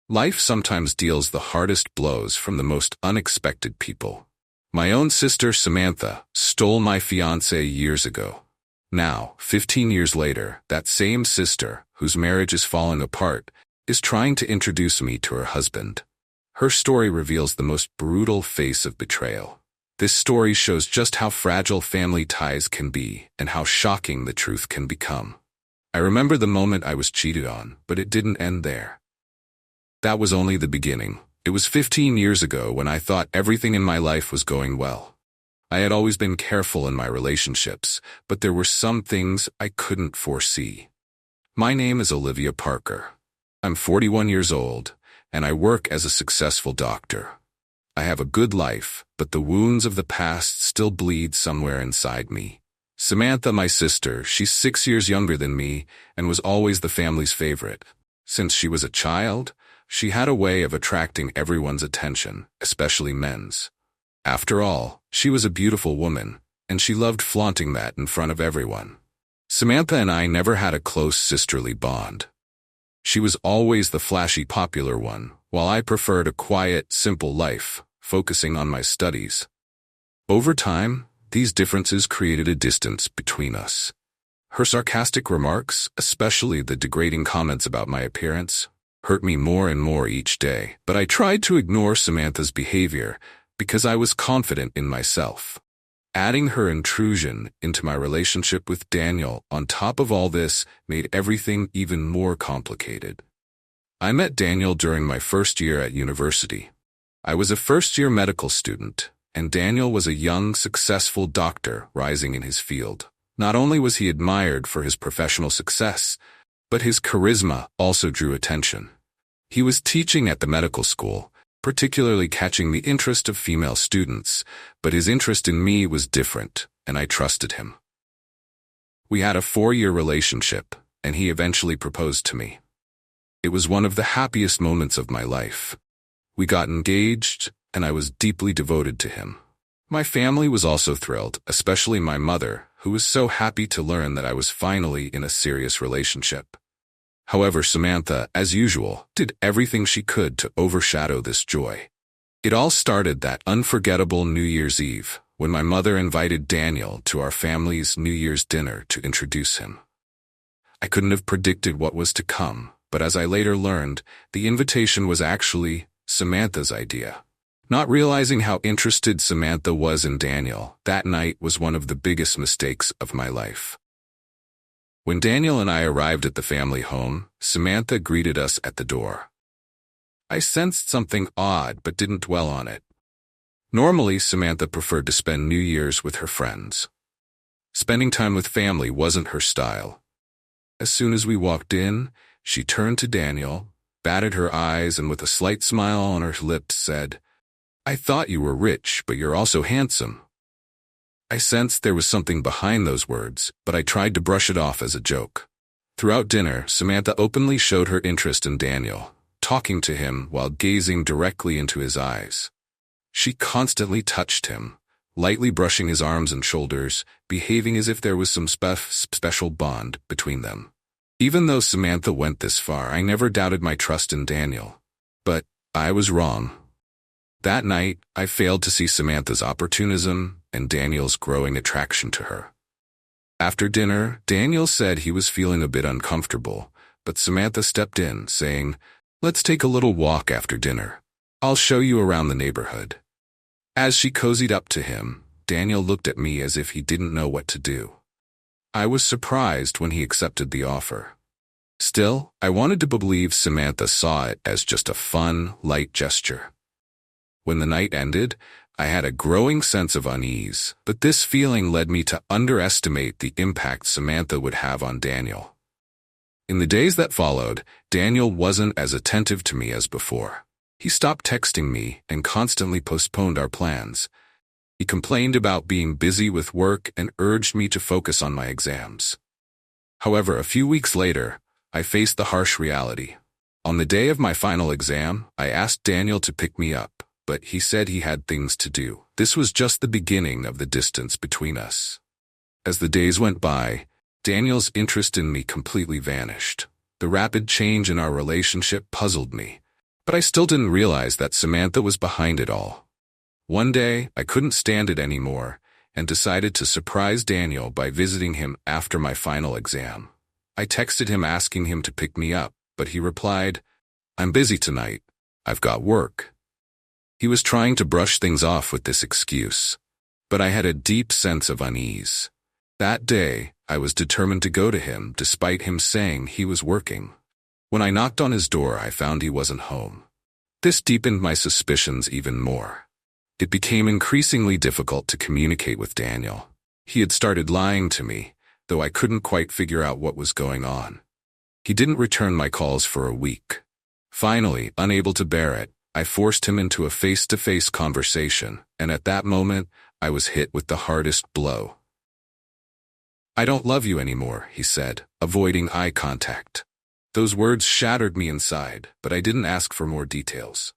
Life sometimes deals the hardest blows from the most unexpected people. My own sister Samantha stole my fiancé years ago. Now, 15 years later, that same sister, whose marriage is falling apart, is trying to introduce me to her husband. Her story reveals the most brutal face of betrayal. This story shows just how fragile family ties can be and how shocking the truth can become. I remember the moment I was cheated on, but it didn't end there. That was only the beginning. It was 15 years ago when I thought everything in my life was going well. I had always been careful in my relationships, but there were some things I couldn't foresee. My name is Olivia Parker. I'm 41 years old, and I work as a successful doctor. I have a good life, but the wounds of the past still bleed somewhere inside me. Samantha, my sister, she's 6 years younger than me and was always the family's favorite. Since she was a child, she had a way of attracting everyone's attention, especially men's. After all, she was a beautiful woman, and she loved flaunting that in front of everyone. Samantha and I never had a close sisterly bond. She was always the flashy, popular one, while I preferred a quiet, simple life, focusing on my studies. Over time, these differences created a distance between us. Her sarcastic remarks, especially the degrading comments about my appearance, hurt me more and more each day, but I tried to ignore Samantha's behavior because I was confident in myself. Adding her intrusion into my relationship with Daniel on top of all this made everything even more complicated. I met Daniel during my first year at university. I was a first-year medical student, and Daniel was a young, successful doctor rising in his field. Not only was he admired for his professional success, but his charisma also drew attention. He was teaching at the medical school, particularly catching the interest of female students, but his interest in me was different, and I trusted him. We had a 4-year relationship, and he eventually proposed to me. It was one of the happiest moments of my life. We got engaged, and I was deeply devoted to him. My family was also thrilled, especially my mother, who was so happy to learn that I was finally in a serious relationship. However, Samantha, as usual, did everything she could to overshadow this joy. It all started that unforgettable New Year's Eve, when my mother invited Daniel to our family's New Year's dinner to introduce him. I couldn't have predicted what was to come, but as I later learned, the invitation was actually Samantha's idea. Not realizing how interested Samantha was in Daniel, that night was one of the biggest mistakes of my life. When Daniel and I arrived at the family home, Samantha greeted us at the door. I sensed something odd but didn't dwell on it. Normally, Samantha preferred to spend New Year's with her friends. Spending time with family wasn't her style. As soon as we walked in, she turned to Daniel, batted her eyes, and with a slight smile on her lips said, "I thought you were rich, but you're also handsome." I sensed there was something behind those words, but I tried to brush it off as a joke. Throughout dinner, Samantha openly showed her interest in Daniel, talking to him while gazing directly into his eyes. She constantly touched him, lightly brushing his arms and shoulders, behaving as if there was some special bond between them. Even though Samantha went this far, I never doubted my trust in Daniel. But I was wrong. That night, I failed to see Samantha's opportunism and Daniel's growing attraction to her. After dinner, Daniel said he was feeling a bit uncomfortable, but Samantha stepped in, saying, "Let's take a little walk after dinner. I'll show you around the neighborhood." As she cozied up to him, Daniel looked at me as if he didn't know what to do. I was surprised when he accepted the offer. Still, I wanted to believe Samantha saw it as just a fun, light gesture. When the night ended, I had a growing sense of unease, but this feeling led me to underestimate the impact Samantha would have on Daniel. In the days that followed, Daniel wasn't as attentive to me as before. He stopped texting me and constantly postponed our plans. He complained about being busy with work and urged me to focus on my exams. However, a few weeks later, I faced the harsh reality. On the day of my final exam, I asked Daniel to pick me up, but he said he had things to do. This was just the beginning of the distance between us. As the days went by, Daniel's interest in me completely vanished. The rapid change in our relationship puzzled me. But I still didn't realize that Samantha was behind it all. One day, I couldn't stand it anymore and decided to surprise Daniel by visiting him after my final exam. I texted him asking him to pick me up, but he replied, "I'm busy tonight. I've got work." He was trying to brush things off with this excuse, but I had a deep sense of unease. That day, I was determined to go to him despite him saying he was working. When I knocked on his door, I found he wasn't home. This deepened my suspicions even more. It became increasingly difficult to communicate with Daniel. He had started lying to me, though I couldn't quite figure out what was going on. He didn't return my calls for a week. Finally, unable to bear it, I forced him into a face-to-face conversation, and at that moment, I was hit with the hardest blow. "I don't love you anymore," he said, avoiding eye contact. Those words shattered me inside, but I didn't ask for more details.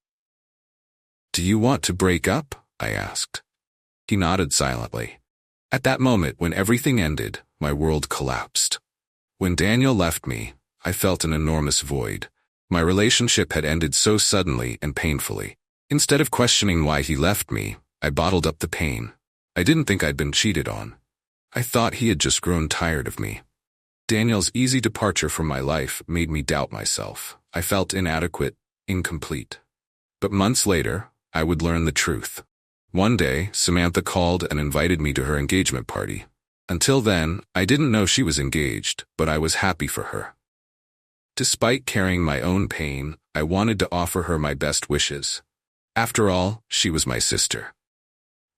"Do you want to break up?" I asked. He nodded silently. At that moment, when everything ended, my world collapsed. When Daniel left me, I felt an enormous void. My relationship had ended so suddenly and painfully. Instead of questioning why he left me, I bottled up the pain. I didn't think I'd been cheated on. I thought he had just grown tired of me. Daniel's easy departure from my life made me doubt myself. I felt inadequate, incomplete. But months later, I would learn the truth. One day, Samantha called and invited me to her engagement party. Until then, I didn't know she was engaged, but I was happy for her. Despite carrying my own pain, I wanted to offer her my best wishes. After all, she was my sister.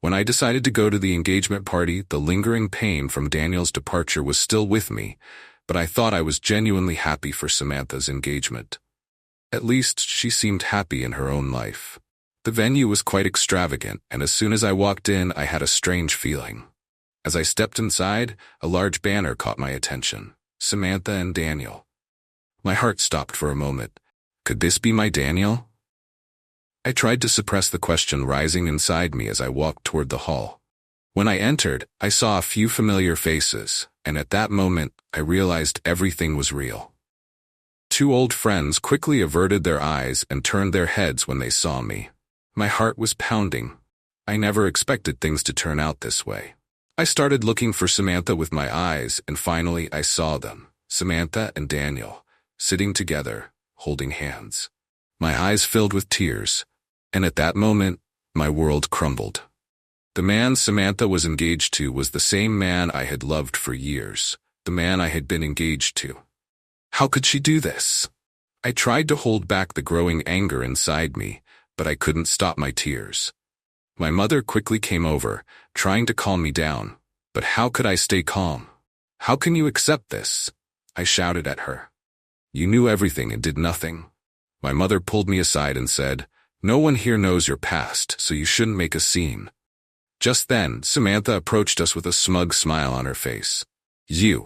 When I decided to go to the engagement party, the lingering pain from Daniel's departure was still with me, but I thought I was genuinely happy for Samantha's engagement. At least, she seemed happy in her own life. The venue was quite extravagant, and as soon as I walked in, I had a strange feeling. As I stepped inside, a large banner caught my attention: Samantha and Daniel. My heart stopped for a moment. Could this be my Daniel? I tried to suppress the question rising inside me as I walked toward the hall. When I entered, I saw a few familiar faces, and at that moment, I realized everything was real. Two old friends quickly averted their eyes and turned their heads when they saw me. My heart was pounding. I never expected things to turn out this way. I started looking for Samantha with my eyes, and finally I saw them, Samantha and Daniel, sitting together, holding hands. My eyes filled with tears, and at that moment, my world crumbled. The man Samantha was engaged to was the same man I had loved for years, the man I had been engaged to. How could she do this? I tried to hold back the growing anger inside me, but I couldn't stop my tears. My mother quickly came over, trying to calm me down, but how could I stay calm? "How can you accept this?" I shouted at her. "You knew everything and did nothing." My mother pulled me aside and said, "No one here knows your past, so you shouldn't make a scene." Just then, Samantha approached us with a smug smile on her face. "You,"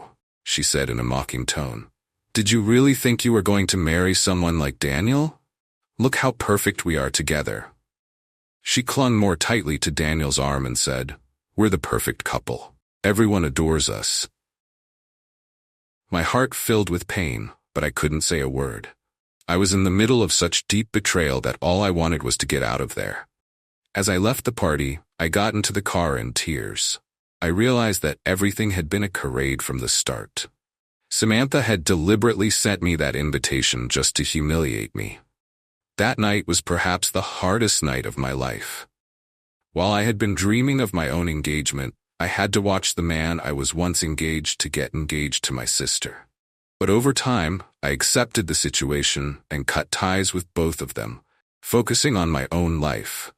she said in a mocking tone. "Did you really think you were going to marry someone like Daniel? Look how perfect we are together." She clung more tightly to Daniel's arm and said, "We're the perfect couple. Everyone adores us." My heart filled with pain, but I couldn't say a word. I was in the middle of such deep betrayal that all I wanted was to get out of there. As I left the party, I got into the car in tears. I realized that everything had been a charade from the start. Samantha had deliberately sent me that invitation just to humiliate me. That night was perhaps the hardest night of my life. While I had been dreaming of my own engagement, I had to watch the man I was once engaged to get engaged to my sister. But over time, I accepted the situation and cut ties with both of them, focusing on my own life.